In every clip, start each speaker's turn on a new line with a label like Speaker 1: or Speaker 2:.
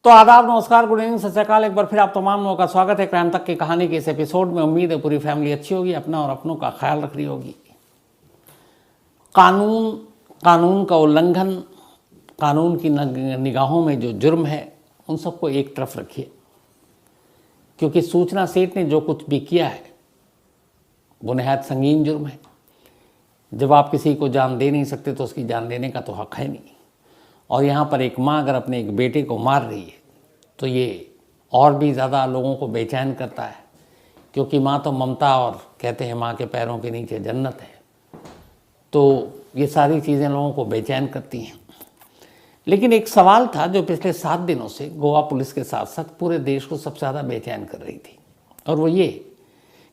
Speaker 1: तो आदाब, नमस्कार, गुड इवनिंग, सत श्री अकाल। एक बार फिर आप तमाम लोगों का स्वागत है क्राइम तक की कहानी के इस एपिसोड में। उम्मीद है पूरी फैमिली अच्छी होगी, अपना और अपनों का ख्याल रख रही होगी। कानून का उल्लंघन, कानून की निगाहों में जो जुर्म है, उन सबको एक तरफ रखिए, क्योंकि सूचना सेठ ने जो कुछ भी किया है वो नहायत संगीन जुर्म है। जब आप किसी को जान दे नहीं सकते तो उसकी जान लेने का तो हक है नहीं। और यहाँ पर एक माँ अगर अपने एक बेटे को मार रही है तो ये और भी ज़्यादा लोगों को बेचैन करता है, क्योंकि माँ तो ममता, और कहते हैं माँ के पैरों के नीचे जन्नत है। तो ये सारी चीज़ें लोगों को बेचैन करती हैं। लेकिन एक सवाल था जो पिछले 7 दिनों से गोवा पुलिस के साथ साथ पूरे देश को सबसे ज़्यादा बेचैन कर रही थी, और वो ये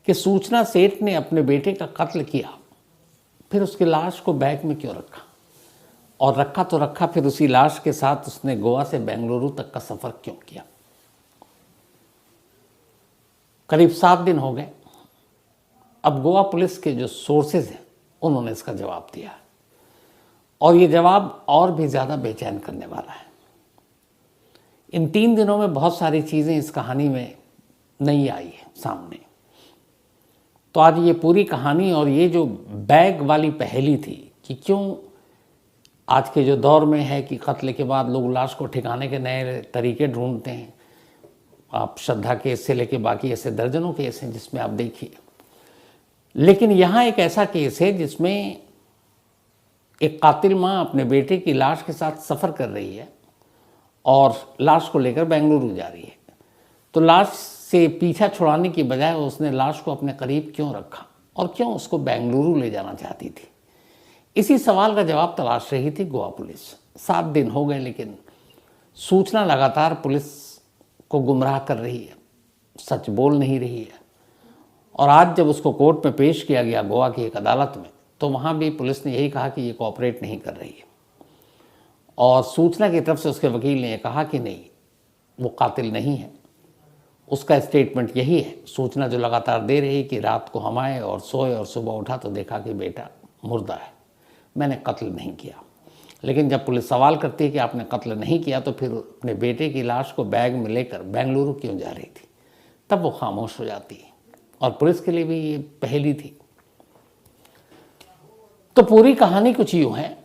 Speaker 1: कि सूचना सेठ ने अपने बेटे का कत्ल किया, फिर उसकी लाश को बैग में क्यों रखा, और रखा तो रखा, फिर उसी लाश के साथ उसने गोवा से बेंगलुरु तक का सफ़र क्यों किया। करीब 7 दिन हो गए। अब गोवा पुलिस के जो सोर्सेज हैं उन्होंने इसका जवाब दिया, और ये जवाब और भी ज़्यादा बेचैन करने वाला है। इन 3 दिनों में बहुत सारी चीज़ें इस कहानी में नई आई है सामने। तो आज ये पूरी कहानी और ये जो बैग वाली पहेली थी कि क्यों आज के जो दौर में है कि कत्ल के बाद लोग लाश को ठिकाने के नए तरीके ढूंढते हैं। आप श्रद्धा केस से लेके बाकी ऐसे दर्जनों केस हैं जिसमें आप देखिए, लेकिन यहाँ एक ऐसा केस है जिसमें एक कातिल माँ अपने बेटे की लाश के साथ सफ़र कर रही है और लाश को लेकर बेंगलुरु जा रही है। तो लाश से पीछा छुड़ाने की बजाय उसने लाश को अपने करीब क्यों रखा और क्यों उसको बेंगलुरु ले जाना चाहती थी। इसी सवाल का जवाब तलाश रही थी गोवा पुलिस। 7 दिन हो गए, लेकिन सूचना लगातार पुलिस को गुमराह कर रही है, सच बोल नहीं रही है। और आज जब उसको कोर्ट में पेश किया गया गोवा की एक अदालत में, तो वहाँ भी पुलिस ने यही कहा कि ये कोऑपरेट नहीं कर रही है। और सूचना की तरफ से उसके वकील ने कहा कि नहीं, वो कातिल नहीं है। उसका स्टेटमेंट यही है, सूचना जो लगातार दे रही कि रात को हम आए और सोए और सुबह उठा तो देखा कि बेटा मुर्दा है, मैंने कत्ल नहीं किया। लेकिन जब पुलिस सवाल करती है कि आपने कत्ल नहीं किया तो फिर अपने बेटे की लाश को बैग में लेकर बेंगलुरु क्यों जा रही थी, तब वो खामोश हो जाती है। और पुलिस के लिए भी ये पहेली थी। तो पूरी कहानी कुछ यूँ है,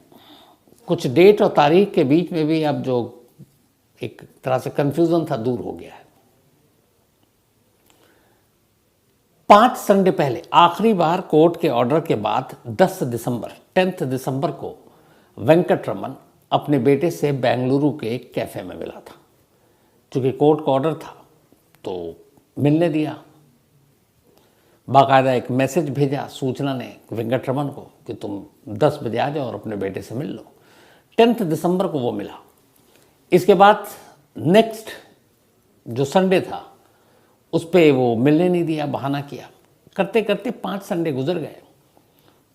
Speaker 1: कुछ डेट और तारीख के बीच में भी अब जो एक तरह से कन्फ्यूज़न था दूर हो गया है। 5 संडे पहले आखिरी बार कोर्ट के ऑर्डर के बाद 10 दिसंबर को वेंकट रमन अपने बेटे से बेंगलुरु के एक कैफ़े में मिला था। चूँकि कोर्ट का ऑर्डर था तो मिलने दिया। बाकायदा एक मैसेज भेजा सूचना ने वेंकट रमन को कि तुम 10 बजे आ जाओ और अपने बेटे से मिल लो। 10 दिसंबर को वो मिला। इसके बाद नेक्स्ट जो संडे था उस पर वो मिलने नहीं दिया, बहाना किया। करते करते 5 संडे गुजर गए,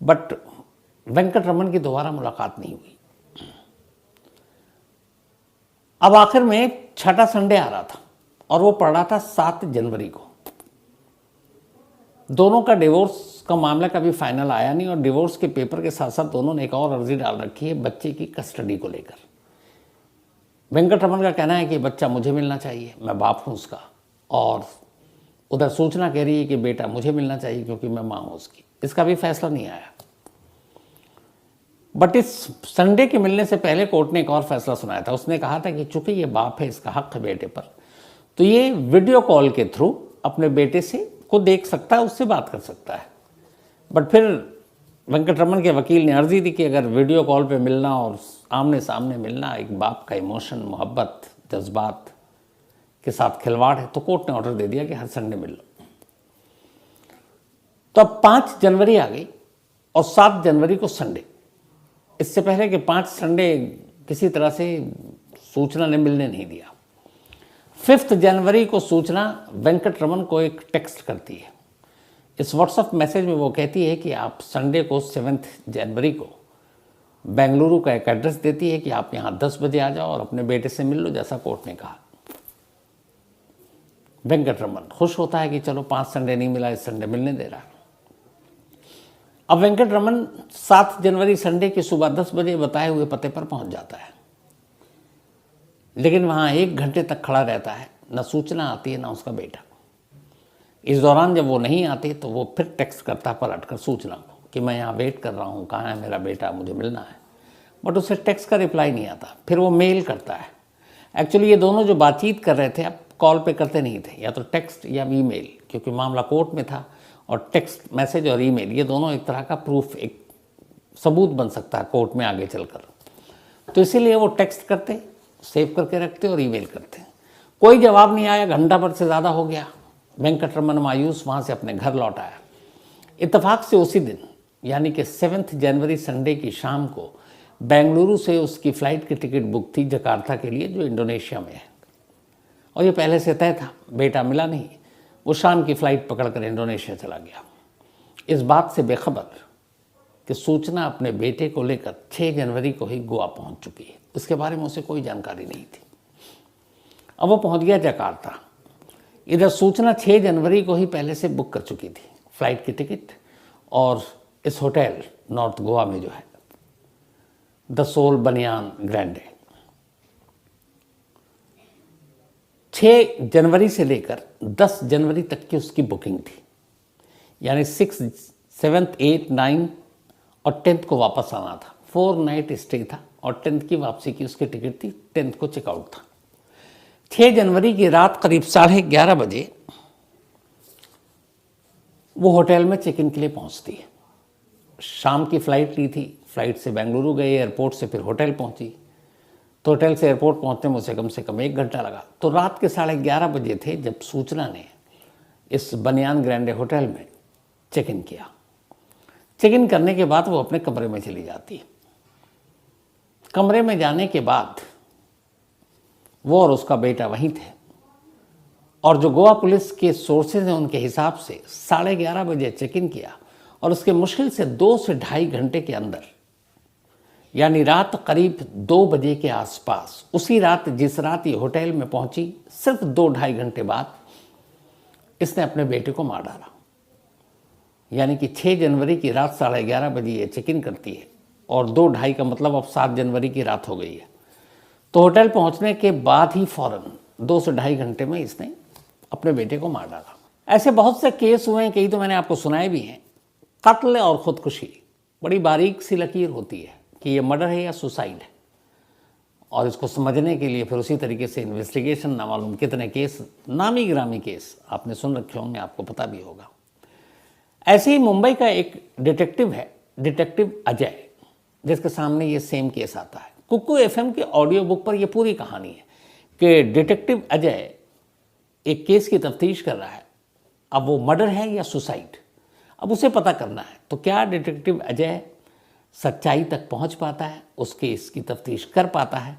Speaker 1: बट वेंकट रमन की दोबारा मुलाकात नहीं हुई। अब आखिर में 6ठा संडे आ रहा था और वो पड़ रहा था 7 जनवरी को। दोनों का डिवोर्स का मामला कभी फाइनल आया नहीं, और डिवोर्स के पेपर के साथ साथ दोनों ने एक और अर्जी डाल रखी है बच्चे की कस्टडी को लेकर। वेंकट रमन का कहना है कि बच्चा मुझे मिलना चाहिए, मैं बाप हूँ उसका, और उधर सूचना कह रही है कि बेटा मुझे मिलना चाहिए क्योंकि मैं माँ हूँ उसकी। इसका भी फैसला नहीं आया। बट इस संडे के मिलने से पहले कोर्ट ने एक और फैसला सुनाया था। उसने कहा था कि चूंकि ये बाप है, इसका हक है बेटे पर, तो ये वीडियो कॉल के थ्रू अपने बेटे से को देख सकता है, उससे बात कर सकता है। बट फिर वेंकट रमन के वकील ने अर्जी दी कि अगर वीडियो कॉल पे मिलना और आमने सामने मिलना एक बाप का इमोशन, मोहब्बत, जज्बात के साथ खिलवाड़ है, तो कोर्ट ने ऑर्डर दे दिया कि हर संडे मिल लो। तो अब 5 जनवरी आ गई और 7 जनवरी को संडे। इससे पहले कि 5 संडे किसी तरह से सूचना ने मिलने नहीं दिया। 5 जनवरी को सूचना वेंकट रमन को एक टेक्स्ट करती है। इस व्हाट्सएप मैसेज में वो कहती है कि आप संडे को 7 जनवरी को बेंगलुरु का एक एड्रेस देती है कि आप यहाँ 10 बजे आ जाओ और अपने बेटे से मिल लो, जैसा कोर्ट ने कहा। वेंकट रमन खुश होता है कि चलो 5 संडे नहीं मिला, इस संडे मिलने दे रहा है। अब वेंकट रमन 7 जनवरी संडे की सुबह 10 बजे बताए हुए पते पर पहुंच जाता है। लेकिन वहाँ 1 घंटे तक खड़ा रहता है, न सूचना आती है ना उसका बेटा। इस दौरान जब वो नहीं आते तो वो फिर टेक्स्ट करता है पलट कर सूचना को कि मैं यहाँ वेट कर रहा हूँ, कहाँ है मेरा बेटा, मुझे मिलना है। बट उसे टेक्स्ट का रिप्लाई नहीं आता। फिर वो मेल करता है। एक्चुअली ये दोनों जो बातचीत कर रहे थे अब कॉल पे करते नहीं थे, या तो टेक्स्ट या ईमेल, क्योंकि मामला कोर्ट में था और टेक्स्ट मैसेज और ईमेल ये दोनों एक तरह का प्रूफ, एक सबूत बन सकता है कोर्ट में आगे चलकर। तो इसीलिए वो टेक्स्ट करते, सेव करके रखते और ईमेल करते। कोई जवाब नहीं आया, घंटा भर से ज़्यादा हो गया। वेंकटरमन मायूस वहाँ से अपने घर लौट आया। इत्तेफाक से उसी दिन यानी कि 7 जनवरी संडे की शाम को बेंगलुरु से उसकी फ़्लाइट की टिकट बुक थी जकार्ता के लिए, जो इंडोनेशिया में है। और ये पहले से तय था, बेटा मिला नहीं। वो शाम की फ़्लाइट पकड़कर इंडोनेशिया चला गया, इस बात से बेखबर कि सूचना अपने बेटे को लेकर 6 जनवरी को ही गोवा पहुंच चुकी है। उसके बारे में उसे कोई जानकारी नहीं थी। अब वो पहुंच गया जकार्ता। इधर सूचना 6 जनवरी को ही पहले से बुक कर चुकी थी, फ़्लाइट की टिकट और इस होटल नॉर्थ गोवा में जो है द सोल बनियान ग्रैंडे। 6 जनवरी से लेकर 10 जनवरी तक की उसकी बुकिंग थी, यानी 6, 7, 8, 9 और 10 को वापस आना था। 4 नाइट स्टे था और 10 की वापसी की उसकी टिकट थी। 10 को चेकआउट था। 6 जनवरी की रात करीब 11:30 बजे वो होटल में चेक इन के लिए पहुंचती है। शाम की फ़्लाइट ली थी, फ़्लाइट से बेंगलुरु गई, एयरपोर्ट से फिर होटल पहुंची। तो होटल से एयरपोर्ट पहुंचने में उसे कम से कम 1 घंटा लगा। तो रात के 11:30 बजे थे जब सूचना ने इस बनियान ग्रैंडे होटल में चेक इन किया। चेक इन करने के बाद वो अपने कमरे में चली जाती। कमरे में जाने के बाद वो और उसका बेटा वहीं थे, और जो गोवा पुलिस के सोर्सेज हैं उनके हिसाब से 11:30 बजे चेक इन किया और उसके मुश्किल से 2 से ढाई घंटे के अंदर, यानी रात करीब 2 बजे के आसपास, उसी रात जिस रात ये होटल में पहुंची, सिर्फ 2-2.5 घंटे बाद इसने अपने बेटे को मार डाला। यानी कि 6 जनवरी की रात 11:30 बजे ये चेक इन करती है और 2-2.5 का मतलब अब 7 जनवरी की रात हो गई है। तो होटल पहुंचने के बाद ही फौरन 2 से ढाई घंटे में इसने अपने बेटे को मार डाला। ऐसे बहुत से केस हुए हैं, कई तो मैंने आपको सुनाए भी हैं। कत्ल और ख़ुदकुशी बड़ी बारीक सी लकीर होती है कि ये मर्डर है या सुसाइड है, और इसको समझने के लिए फिर उसी तरीके से इन्वेस्टिगेशन, ना मालूम कितने केस, नामी गिरामी केस आपने सुन रखे होंगे, आपको पता भी होगा। ऐसे ही मुंबई का एक डिटेक्टिव है, डिटेक्टिव अजय, जिसके सामने ये सेम केस आता है। कुकू एफएम के ऑडियो बुक पर यह पूरी कहानी है कि डिटेक्टिव अजय एक केस की तफ्तीश कर रहा है। अब वो मर्डर है या सुसाइड, अब उसे पता करना है। तो क्या डिटेक्टिव अजय सच्चाई तक पहुंच पाता है, उस केस की तफ्तीश कर पाता है?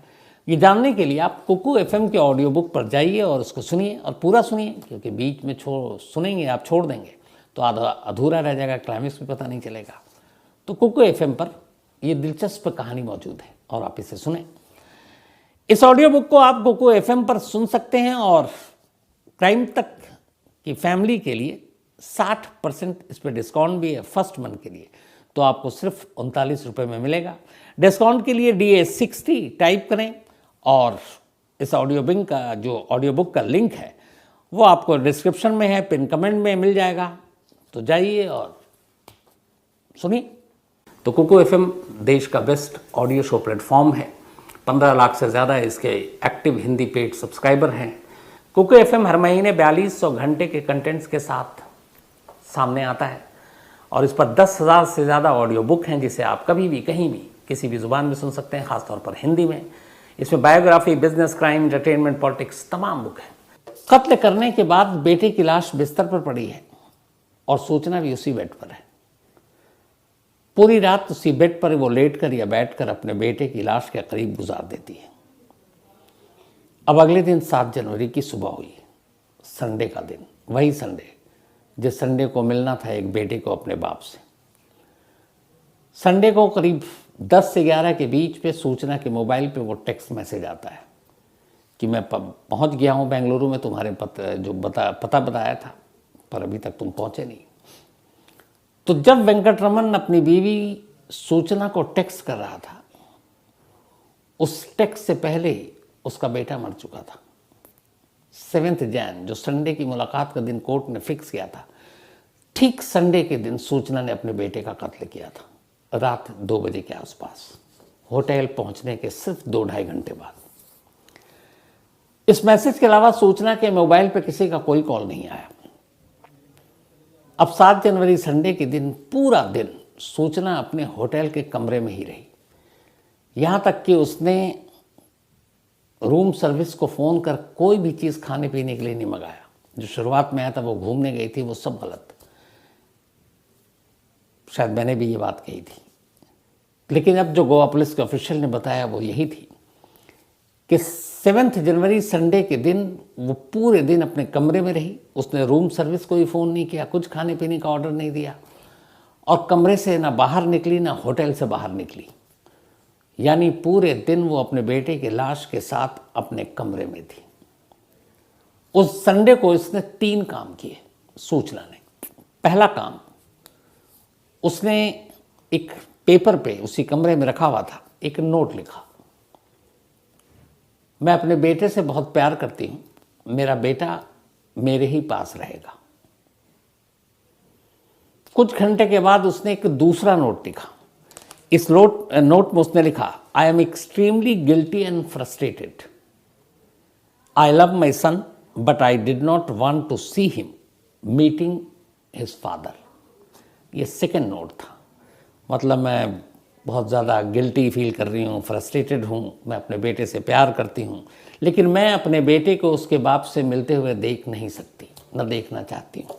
Speaker 1: ये जानने के लिए आप कुकू एफएम के ऑडियो बुक पर जाइए और उसको सुनिए, और पूरा सुनिए, क्योंकि बीच में सुनेंगे आप, छोड़ देंगे तो आधा अधूरा रह जाएगा, क्लाइमेक्स भी पता नहीं चलेगा। तो कुकू एफएम पर ये दिलचस्प कहानी मौजूद है और आप इसे सुने। इस ऑडियो बुक को आप कुकू एफएम पर सुन सकते हैं, और क्राइम तक की फैमिली के लिए 60% इस पर डिस्काउंट भी है फर्स्ट मंथ के लिए। तो आपको सिर्फ 39 रुपये में मिलेगा। डिस्काउंट के लिए DA60 टाइप करें, और इस ऑडियो बुक का लिंक है वो आपको डिस्क्रिप्शन में है, पिन कमेंट में मिल जाएगा। तो जाइए और सुनिए। तो कुकू एफएम देश का बेस्ट ऑडियो शो प्लेटफॉर्म है। 15 लाख से ज़्यादा इसके एक्टिव हिंदी पेड सब्सक्राइबर हैं। कुकू एफएम हर महीने 4200 घंटे के कंटेंट्स के साथ सामने आता है, और इस पर 10,000 से ज़्यादा ऑडियो बुक हैं, जिसे आप कभी भी, कहीं भी, किसी भी ज़ुबान में सुन सकते हैं, ख़ासतौर पर हिंदी में। इसमें biography, business, crime, entertainment, politics, तमाम बुक हैं। कत्ल करने के बाद बेटे की लाश बिस्तर पर पड़ी है और सूचना भी उसी बेड पर है। पूरी रात उसी बेड पर वो लेट कर या बैठ कर अपने बेटे की लाश के करीब गुजार देती है। अब अगले दिन 7 जनवरी की सुबह हुई, संडे का दिन, वही संडे जिस संडे को मिलना था एक बेटे को अपने बाप से। संडे को करीब 10 से 11 के बीच पे सूचना के मोबाइल पे वो टेक्स्ट मैसेज आता है कि मैं पहुंच गया हूं बेंगलुरु में, तुम्हारे पता बताया था, पर अभी तक तुम पहुंचे नहीं। तो जब वेंकटरमन अपनी बीवी सूचना को टेक्स्ट कर रहा था, उस टेक्स्ट से पहले उसका बेटा मर चुका था। 7 जैन, जो संडे की मुलाकात का दिन कोर्ट ने फिक्स किया था, ठीक संडे के दिन सूचना ने अपने बेटे का कत्ल किया था, रात 2 बजे के आसपास, होटल पहुंचने के सिर्फ 2-2.5 घंटे बाद। इस मैसेज के अलावा सूचना के मोबाइल पर किसी का कोई कॉल नहीं आया। अब 7 जनवरी संडे के दिन पूरा दिन सूचना अपने होटल के कमरे में ही रही। यहां तक कि उसने रूम सर्विस को फ़ोन कर कोई भी चीज़ खाने पीने के लिए नहीं मंगाया। जो शुरुआत में आया था, वो घूमने गई थी, वो सब गलत। शायद मैंने भी ये बात कही थी, लेकिन अब जो गोवा पुलिस के ऑफिशियल ने बताया वो यही थी कि 7 जनवरी संडे के दिन वो पूरे दिन अपने कमरे में रही। उसने रूम सर्विस को भी फ़ोन नहीं किया, कुछ खाने पीने का ऑर्डर नहीं दिया, और कमरे से ना बाहर निकली ना होटल से बाहर निकली। यानी पूरे दिन वो अपने बेटे की लाश के साथ अपने कमरे में थी। उस संडे को इसने 3 काम किए सूचना ने। पहला काम, उसने एक पेपर पे उसी कमरे में रखा हुआ था एक नोट लिखा, मैं अपने बेटे से बहुत प्यार करती हूँ, मेरा बेटा मेरे ही पास रहेगा। कुछ घंटे के बाद उसने एक दूसरा नोट लिखा। इस नोट में उसने लिखा, I am extremely guilty and frustrated, I love my son but I did not want to see him meeting his father. ये सेकेंड नोट था। मतलब मैं बहुत ज़्यादा गिल्टी फील कर रही हूँ, फ्रस्ट्रेटेड हूँ, मैं अपने बेटे से प्यार करती हूँ, लेकिन मैं अपने बेटे को उसके बाप से मिलते हुए देख नहीं सकती, न देखना चाहती हूँ।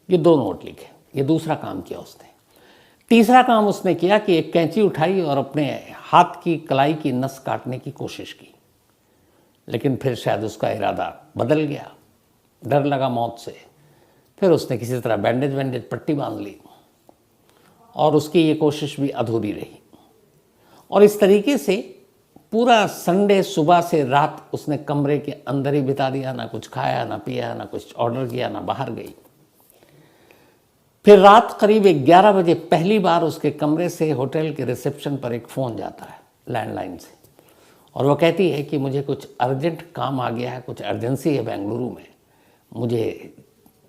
Speaker 1: ये 2 नोट लिखे। ये दूसरा काम किया उसने। तीसरा काम उसने किया कि एक कैंची उठाई और अपने हाथ की कलाई की नस काटने की कोशिश की, लेकिन फिर शायद उसका इरादा बदल गया, डर लगा मौत से। फिर उसने किसी तरह बैंडेज पट्टी बांध ली, और उसकी ये कोशिश भी अधूरी रही। और इस तरीके से पूरा संडे सुबह से रात उसने कमरे के अंदर ही बिता दिया, ना कुछ खाया, ना पिया, ना कुछ ऑर्डर किया, ना बाहर गई। फिर रात करीब 11 बजे पहली बार उसके कमरे से होटल के रिसेप्शन पर एक फ़ोन जाता है लैंडलाइन से, और वो कहती है कि मुझे कुछ अर्जेंट काम आ गया है, कुछ अर्जेंसी है बेंगलुरु में, मुझे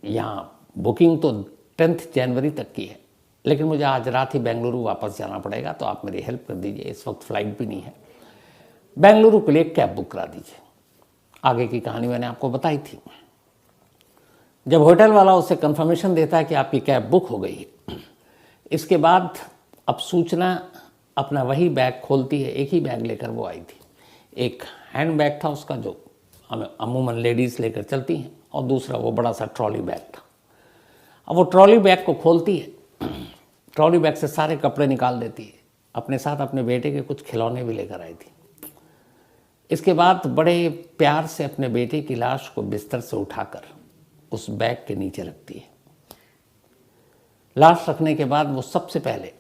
Speaker 1: यहाँ बुकिंग तो 10 जनवरी तक की है, लेकिन मुझे आज रात ही बेंगलुरु वापस जाना पड़ेगा, तो आप मेरी हेल्प कर दीजिए, इस वक्त फ़्लाइट भी नहीं है, बेंगलुरु के लिए कैब बुक करा दीजिए। आगे की कहानी मैंने आपको बताई थी। जब होटल वाला उसे कंफर्मेशन देता है कि आपकी कैब बुक हो गई है, इसके बाद अब सूचना अपना वही बैग खोलती है। एक ही बैग लेकर वो आई थी। एक हैंड बैग था उसका, जो अमूमन लेडीज़ लेकर चलती हैं, और दूसरा वो बड़ा सा ट्रॉली बैग था। अब वो ट्रॉली बैग को खोलती है, ट्रॉली बैग से सारे कपड़े निकाल देती है, अपने साथ अपने बेटे के कुछ खिलौने भी लेकर आई थी। इसके बाद बड़े प्यार से अपने बेटे की लाश को बिस्तर से उठाकर उस बैग के नीचे रखती है। लाश रखने के बाद वो सबसे पहले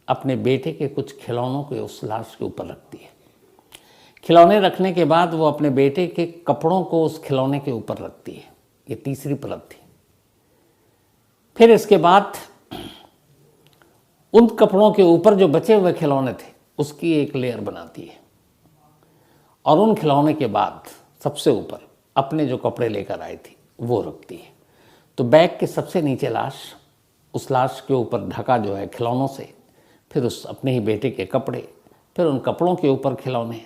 Speaker 1: अपने बेटे के कुछ खिलौनों को उस लाश के ऊपर रखती है। खिलौने रखने के बाद वो अपने बेटे के कपड़ों को उस खिलौने के ऊपर रखती है। ये तीसरी परत थी। फिर इसके बाद उन कपड़ों के ऊपर जो बचे हुए खिलौने थे उसकी एक लेयर बनाती है, और उन खिलौने के बाद सबसे ऊपर अपने जो कपड़े लेकर आई थी वो रखती है। तो बैग के सबसे नीचे लाश, उस लाश के ऊपर ढका जो है खिलौनों से, फिर उस अपने ही बेटे के कपड़े, फिर उन कपड़ों के ऊपर खिलौने,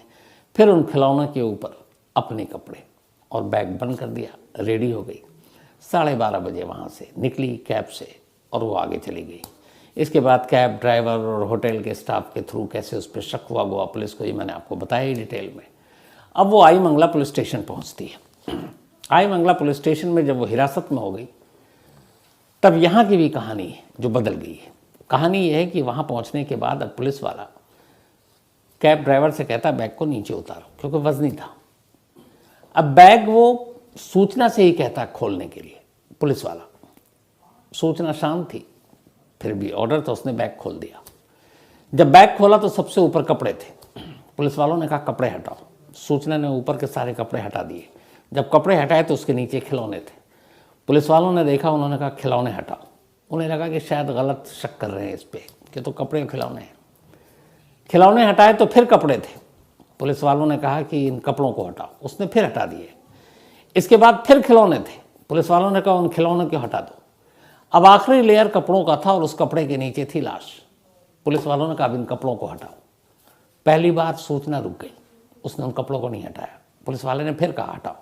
Speaker 1: फिर उन खिलौनों के ऊपर अपने कपड़े, और बैग बंद कर दिया। रेडी हो गई। 12:30 बजे वहाँ से निकली कैब से, और वो आगे चली गई। इसके बाद कैब ड्राइवर और होटल के स्टाफ के थ्रू कैसे उस पर शक हुआ गोवा पुलिस को, ये मैंने आपको बताया ही डिटेल में। अब वो आई मंगला पुलिस स्टेशन पहुँचती है। आई मंगला पुलिस स्टेशन में जब वो हिरासत में हो गई, तब यहाँ की भी कहानी है जो बदल गई है। कहानी यह है कि वहाँ पहुँचने के बाद अब पुलिस वाला कैब ड्राइवर से कहता बैग को नीचे उतारो, क्योंकि वजनी था। अब बैग वो सूचना से ही कहता खोलने के लिए। पुलिस वाला, सूचना शांत थी, फिर भी ऑर्डर तो उसने बैग खोल दिया। जब बैग खोला तो सबसे ऊपर कपड़े थे। पुलिस वालों ने कहा कपड़े हटाओ। सूचना ने ऊपर के सारे कपड़े हटा दिए। जब कपड़े हटाए तो उसके नीचे खिलौने थे। पुलिस वालों ने देखा, उन्होंने कहा खिलौने हटाओ। उन्हें लगा कि शायद गलत शक कर रहे हैं इस पर कि तो कपड़े खिलौने हैं। खिलौने हटाए तो फिर कपड़े थे। पुलिस वालों ने कहा कि इन कपड़ों को हटाओ, उसने फिर हटा दिए। इसके बाद फिर खिलौने थे, पुलिस वालों ने कहा उन खिलौनों को हटा दो। अब आखिरी लेयर कपड़ों का था और उस कपड़े के नीचे थी लाश। पुलिस वालों ने कहा अब इन कपड़ों को हटाओ। पहली बार सूचना रुक गई, उसने उन कपड़ों को नहीं हटाया। पुलिस वाले ने फिर कहा हटाओ,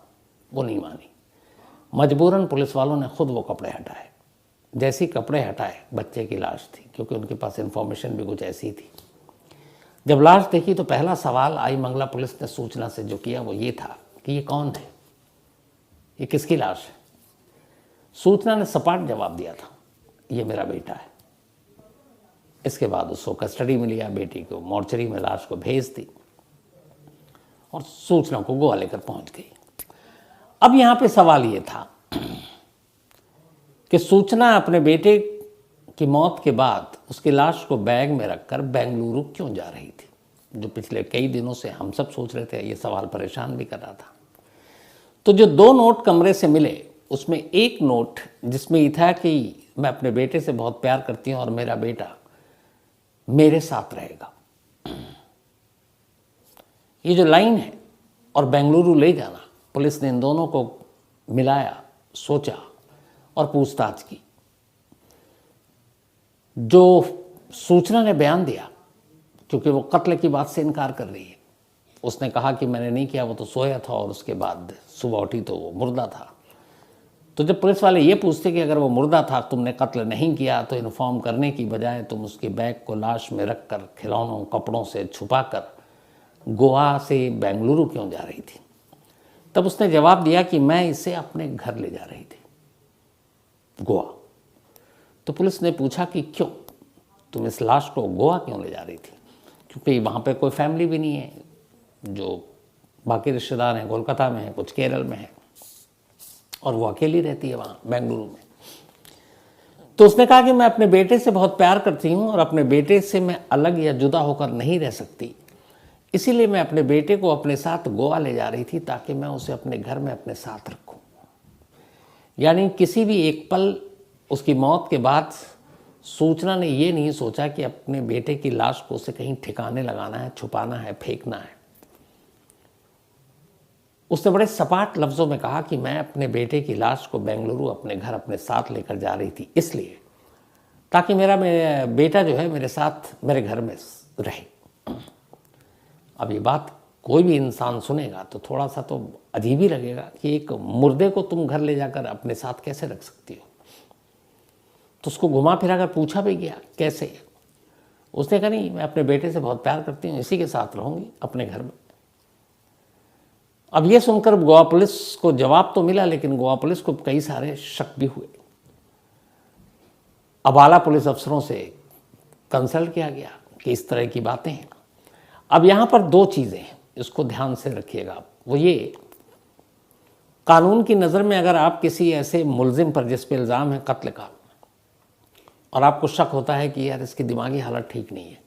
Speaker 1: वो नहीं मानी। मजबूरन पुलिस वालों ने खुद वो कपड़े हटाए। जैसे ही कपड़े हटाए, बच्चे की लाश थी, क्योंकि उनके पास इंफॉर्मेशन भी कुछ ऐसी थी। जब लाश देखी तो पहला सवाल आई मंगला पुलिस ने सूचना से जो किया वो ये था कि ये कौन है, ये किसकी लाश है। सूचना ने सपाट जवाब दिया था, ये मेरा बेटा है। इसके बाद उसको कस्टडी में लिया, बेटी को मोर्चरी में लाश को भेज दी और सूचना को गोवा लेकर पहुंच गई। अब यहां पे सवाल ये था कि सूचना अपने बेटे की मौत के बाद उसकी लाश को बैग में रखकर बेंगलुरु क्यों जा रही थी, जो पिछले कई दिनों से हम सब सोच रहे थे। ये सवाल परेशान भी कर रहा था। तो जो 2 नोट कमरे से मिले, उसमें एक नोट जिसमें ये था कि मैं अपने बेटे से बहुत प्यार करती हूं और मेरा बेटा मेरे साथ रहेगा, ये जो लाइन है, और बेंगलुरु ले जाना, पुलिस ने इन दोनों को मिलाया, सोचा और पूछताछ की। जो सूचना ने बयान दिया, क्योंकि वो कत्ल की बात से इनकार कर रही है, उसने कहा कि मैंने नहीं किया, वो तो सोया था और उसके बाद सुबह उठी तो वो मुर्दा था। तो जब पुलिस वाले ये पूछते कि अगर वो मुर्दा था, तुमने कत्ल नहीं किया, तो इन्फॉर्म करने की बजाय तुम उसके बैग को लाश में रखकर खिलौनों कपड़ों से छुपाकर गोवा से बेंगलुरु क्यों जा रही थी, तब उसने जवाब दिया कि मैं इसे अपने घर ले जा रही थी, गोवा। तो पुलिस ने पूछा कि क्यों, तुम इस लाश को गोवा क्यों ले जा रही थी, क्योंकि वहाँ पे कोई फैमिली भी नहीं है, जो बाकी रिश्तेदार हैं कोलकाता में हैं, कुछ केरल में हैं, और वो अकेली रहती है वहाँ बेंगलुरु में। तो उसने कहा कि मैं अपने बेटे से बहुत प्यार करती हूँ और अपने बेटे से मैं अलग या जुदा होकर नहीं रह सकती, इसीलिए मैं अपने बेटे को अपने साथ गोवा ले जा रही थी ताकि मैं उसे अपने घर में अपने साथ रखूं। यानी किसी भी एक पल उसकी मौत के बाद सूचना ने ये नहीं सोचा कि अपने बेटे की लाश को उसे कहीं ठिकाने लगाना है, छुपाना है, फेंकना है। उसने बड़े सपाट लफ्ज़ों में कहा कि मैं अपने बेटे की लाश को बेंगलुरु अपने घर अपने साथ लेकर जा रही थी, इसलिए ताकि मेरा बेटा जो है मेरे साथ मेरे घर में रहे। अब ये बात कोई भी इंसान सुनेगा तो थोड़ा सा तो अजीब ही लगेगा कि एक मुर्दे को तुम घर ले जाकर अपने साथ कैसे रख सकती हो। तो उसको घुमा फिरा कर पूछा भी गया कैसे। उसने कहा नहीं, मैं अपने बेटे से बहुत प्यार करती हूँ, इसी के साथ रहूँगी अपने घर में। अब ये सुनकर गोवा पुलिस को जवाब तो मिला, लेकिन गोवा पुलिस को कई सारे शक भी हुए। अब आला पुलिस अफसरों से कंसल्ट किया गया कि इस तरह की बातें हैं। अब यहाँ पर 2 चीज़ें हैं, इसको ध्यान से रखिएगा। वो ये, कानून की नज़र में अगर आप किसी ऐसे मुलजिम पर जिस पे इल्ज़ाम है कत्ल का, और आपको शक होता है कि यार इसकी दिमागी हालत ठीक नहीं है,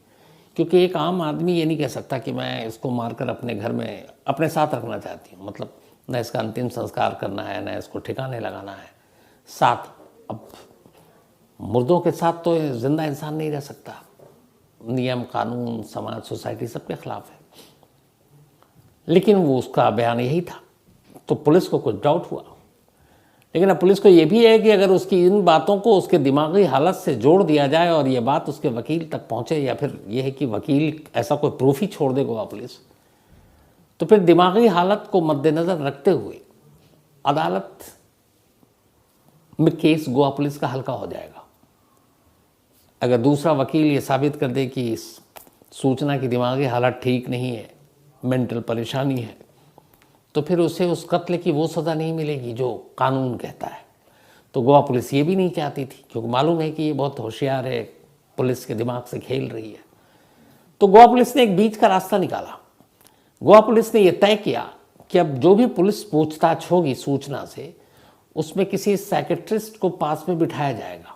Speaker 1: क्योंकि एक आम आदमी ये नहीं कह सकता कि मैं इसको मारकर अपने घर में अपने साथ रखना चाहती हूँ, मतलब न इसका अंतिम संस्कार करना है, न इसको ठिकाने लगाना है साथ। अब मुर्दों के साथ तो जिंदा इंसान नहीं रह सकता, नियम कानून समाज सोसाइटी सबके खिलाफ है। लेकिन वो उसका बयान यही था, तो पुलिस को कुछ डाउट हुआ। लेकिन अब पुलिस को ये भी है कि अगर उसकी इन बातों को उसके दिमागी हालत से जोड़ दिया जाए और ये बात उसके वकील तक पहुंचे, या फिर ये है कि वकील ऐसा कोई प्रूफ ही छोड़ दे गोवा पुलिस, तो फिर दिमागी हालत को मद्देनज़र रखते हुए अदालत में केस गोवा पुलिस का हल्का हो जाएगा। अगर दूसरा वकील ये साबित कर दे कि इस सूचना की दिमागी हालत ठीक नहीं है, मेंटल परेशानी है, तो फिर उसे उस कत्ल की वो सज़ा नहीं मिलेगी जो कानून कहता है। तो गोवा पुलिस ये भी नहीं चाहती थी, क्योंकि मालूम है कि ये बहुत होशियार है, पुलिस के दिमाग से खेल रही है। तो गोवा पुलिस ने एक बीच का रास्ता निकाला। गोवा पुलिस ने यह तय किया कि अब जो भी पुलिस पूछताछ होगी सूचना से, उसमें किसी साइकेट्रिस्ट को पास में बिठाया जाएगा,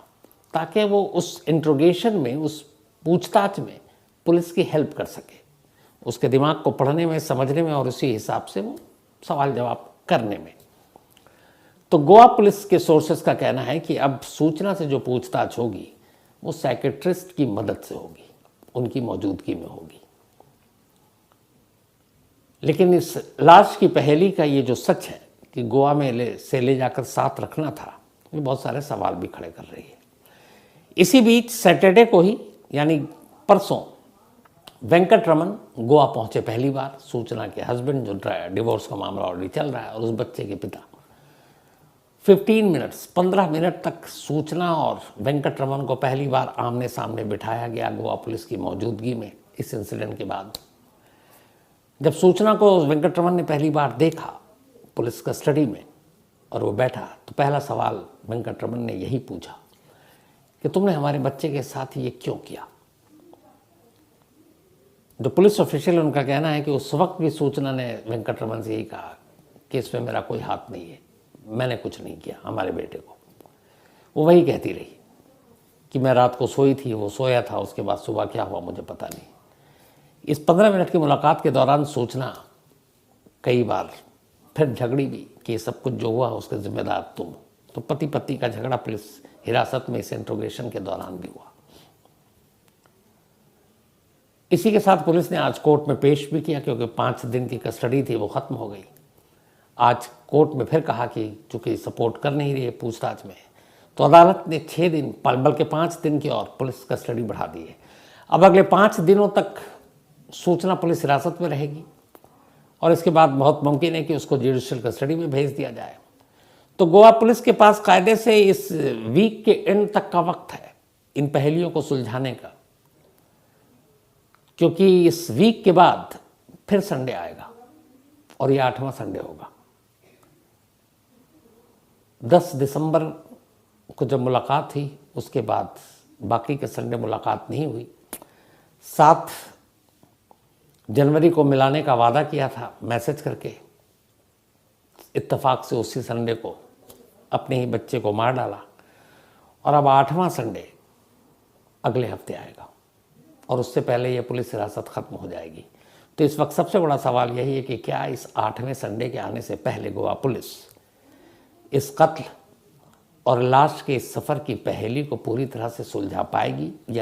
Speaker 1: ताकि वो उस इंट्रोगेशन में, उस पूछताछ में पुलिस की हेल्प कर सके, उसके दिमाग को पढ़ने में, समझने में, और उसी हिसाब से वो सवाल जवाब करने में। तो गोवा पुलिस के सोर्सेस का कहना है कि अब सूचना से जो पूछताछ होगी वो साइकेट्रिस्ट की मदद से होगी, उनकी मौजूदगी में होगी। लेकिन इस लाश की पहेली का ये जो सच है कि गोवा में से ले जाकर साथ रखना था, ये बहुत सारे सवाल भी खड़े कर रही है। इसी बीच सैटरडे को ही यानी परसों वेंकट रमन गोवा पहुंचे पहली बार। सूचना के हस्बैंड, जो डिवोर्स का मामला ऑलरेडी चल रहा है, और उस बच्चे के पिता 15 मिनट तक सूचना और वेंकट रमन को पहली बार आमने सामने बिठाया गया गोवा पुलिस की मौजूदगी में। इस इंसिडेंट के बाद जब सूचना को वेंकट रमन ने पहली बार देखा पुलिस कस्टडी में और वो बैठा, तो पहला सवाल वेंकट रमन ने यही पूछा कि तुमने हमारे बच्चे के साथ ये क्यों किया। जो पुलिस ऑफिशियल, उनका कहना है कि उस वक्त भी सूचना ने वेंकट रमन से यही कहा कि इसमें मेरा कोई हाथ नहीं है, मैंने कुछ नहीं किया हमारे बेटे को। वो वही कहती रही कि मैं रात को सोई थी, वो सोया था, उसके बाद सुबह क्या हुआ मुझे पता नहीं। इस 15 मिनट की मुलाकात के दौरान सूचना कई बार फिर झगड़ी भी कि सब कुछ जो हुआ उसके जिम्मेदार तुम। तो पति पत्नी का झगड़ा पुलिस हिरासत में इस इंट्रोगेशन के दौरान भी हुआ। इसी के साथ पुलिस ने आज कोर्ट में पेश भी किया, क्योंकि 5 दिन की कस्टडी थी वो खत्म हो गई। आज कोर्ट में फिर कहा कि चूंकि सपोर्ट कर नहीं रही है पूछताछ में, तो अदालत ने 6 दिन बल्कि 5 दिन की और पुलिस कस्टडी बढ़ा दी है। अब अगले 5 दिनों तक सूचना पुलिस हिरासत में रहेगी और इसके बाद बहुत मुमकिन है कि उसको जुडिशियल कस्टडी में भेज दिया जाए। तो गोवा पुलिस के पास कायदे से इस वीक के एंड तक का वक्त है इन पहेलियों को सुलझाने का, क्योंकि इस वीक के बाद फिर संडे आएगा और ये 8वां संडे होगा। 10 दिसंबर को जब मुलाकात हुई उसके बाद बाकी के संडे मुलाकात नहीं हुई। 7 जनवरी को मिलाने का वादा किया था मैसेज करके, इत्तेफाक से उसी संडे को अपने ही बच्चे को मार डाला। और अब 8वां संडे अगले हफ्ते आएगा और उससे पहले ये पुलिस हिरासत खत्म हो जाएगी। तो इस वक्त सबसे बड़ा सवाल यही है कि क्या इस 8वें संडे के आने से पहले गोवा पुलिस इस कत्ल और लाश के इस सफ़र की पहेली को पूरी तरह से सुलझा पाएगी या नहीं।